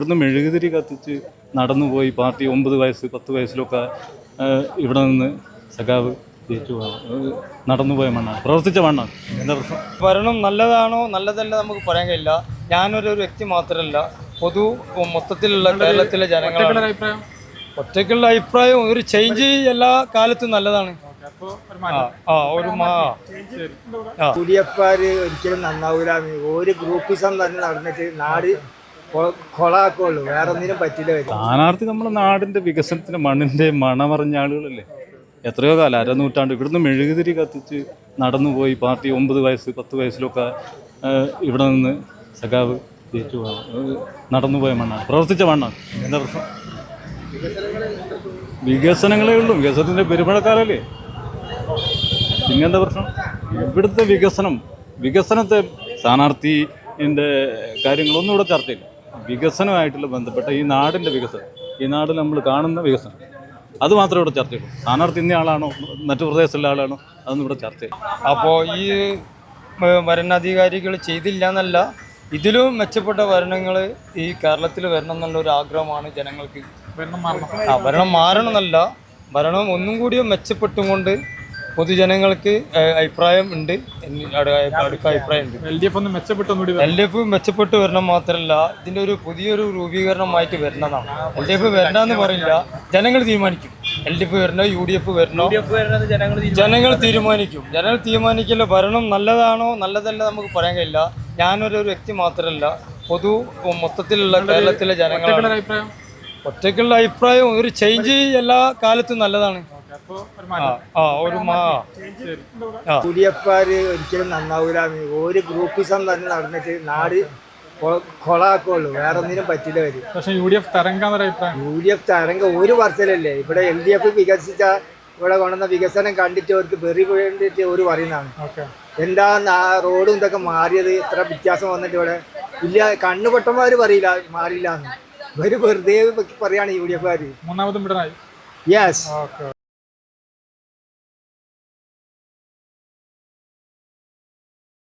ഇവിടുന്ന് മെഴുകുതിരി കത്തിച്ച് നടന്നുപോയി പാർട്ടി 9 വയസ്സ് 10 വയസ്സിലൊക്കെ ഇവിടെ നിന്ന് സഖാവ് ജയിച്ചു നടന്നുപോയ മണ്ണാണ്, പ്രവർത്തിച്ച മണ്ണാണ്. എന്താ പ്രശ്നം? ഭരണം നല്ലതാണോ നല്ലതല്ല നമുക്ക് പറയാൻ കഴിയില്ല. ഞാനൊരു വ്യക്തി മാത്രമല്ല, മൊത്തത്തിലുള്ള കേരളത്തിലെ ജനങ്ങളുടെ ഒറ്റയ്ക്കുള്ള അഭിപ്രായം ഒരു ചേഞ്ച് എല്ലാ കാലത്തും നല്ലതാണ്. ഒരിക്കലും നന്നാവൂല. ഒരു ഗ്രൂപ്പിസം തന്നെ നടന്നിട്ട് നാട് കൊളാക്കുള്ളൂ, വേറെ ഒന്നിനും പറ്റില്ല. സ്ഥാനാർത്ഥി നമ്മുടെ നാടിന്റെ വികസനത്തിന് മണ്ണിന്റെ മണമറിഞ്ഞ ആളുകളല്ലേ. എത്രയോ കാലം, അരനൂറ്റാണ്ട് ഇവിടുന്ന് മെഴുകുതിരി കത്തിച്ച് നടന്നുപോയി പാർട്ടി 9 വയസ്സ് 10 വയസ്സിലൊക്കെ ഇവിടെ നിന്ന് സഖാവ് ജയിച്ചു നടന്നുപോയ മണ്ണാണ്, പ്രവർത്തിച്ച മണ്ണാണ്. എന്താ പ്രശ്നം? വികസനങ്ങളേ ഉള്ളൂ, വികസനത്തിന്റെ പെരുമഴക്കാലല്ലേ. പിന്നെന്താ പ്രശ്നം? ഇവിടുത്തെ വികസനത്തെ സ്ഥാനാർത്ഥിൻ്റെ കാര്യങ്ങളൊന്നും ഇവിടെ ചർച്ചയില്ല. വികസനമായിട്ടുള്ള ബന്ധപ്പെട്ട ഈ നാടിൻ്റെ വികസനം, ഈ നാട്ടിൽ നമ്മൾ കാണുന്ന വികസനം, അത് മാത്രമേ ഇവിടെ ചർച്ചയുള്ളൂ. സ്ഥാനാർത്ഥി ഇന്ന ആളാണോ മറ്റു പ്രദേശത്തുള്ള ആളാണോ അതൊന്നും ഇവിടെ ചർച്ചയില്ല. അപ്പോൾ ഈ ഭരണാധികാരികൾ ചെയ്തില്ല എന്നല്ല, ഇതിലും മെച്ചപ്പെട്ട ഭരണങ്ങൾ ഈ കേരളത്തിൽ വരണം എന്നുള്ളൊരു ആഗ്രഹമാണ് ജനങ്ങൾക്ക്. ഭരണം മാറണം എന്നല്ല, ഭരണം ഒന്നും കൂടിയും മെച്ചപ്പെട്ടുകൊണ്ട് പൊതുജനങ്ങൾക്ക് അഭിപ്രായം ഉണ്ട്, അടുത്ത അഭിപ്രായം ഉണ്ട്. LDF മെച്ചപ്പെട്ടു വരണം മാത്രമല്ല, ഇതിൻ്റെ ഒരു പുതിയൊരു രൂപീകരണമായിട്ട് വരുന്നതാണ്. LDF വരണ്ടെന്ന് പറയില്ല, ജനങ്ങൾ തീരുമാനിക്കും. LDF വരണോ UDF വരണോ ജനങ്ങൾ തീരുമാനിക്കും. ജനങ്ങൾ തീരുമാനിക്കില്ല. ഭരണം നല്ലതാണോ നല്ലതല്ല നമുക്ക് പറയാൻ കഴിയില്ല. ഞാനൊരു വ്യക്തി മാത്രമല്ല, മൊത്തത്തിലുള്ള കേരളത്തിലെ ജനങ്ങളുടെ ഒറ്റയ്ക്കുള്ള അഭിപ്രായം ഒരു ചേഞ്ച് എല്ലാ കാലത്തും നല്ലതാണ്. ഒരിക്കലും നന്നാവൂല. ഒരു ഗ്രൂപ്പിസം തന്നെ നടന്നിട്ട് നാട് കൊളാക്കുള്ളൂ, വേറെ ഒന്നിനും പറ്റില്ല. UDF തരംഗ ഒരു വർഷത്തിലല്ലേ. ഇവിടെ LDF വികസിച്ച ഇവിടെ കൊണ്ടുവന്ന വികസനം കണ്ടിട്ട് അവർക്ക് വെറി വേണ്ടിയിട്ട് ഒരു പറയുന്നതാണ്. എന്താ റോഡും ഇതൊക്കെ മാറിയത്, ഇത്ര വ്യത്യാസം വന്നിട്ട് ഇവിടെ ഇല്ല. കണ്ണുപൊട്ടന്മാർ പറയില്ല മാറിയില്ല എന്ന്, വെറുതെ പറയാണ് UDF. മൂന്നാമതും യെസ്.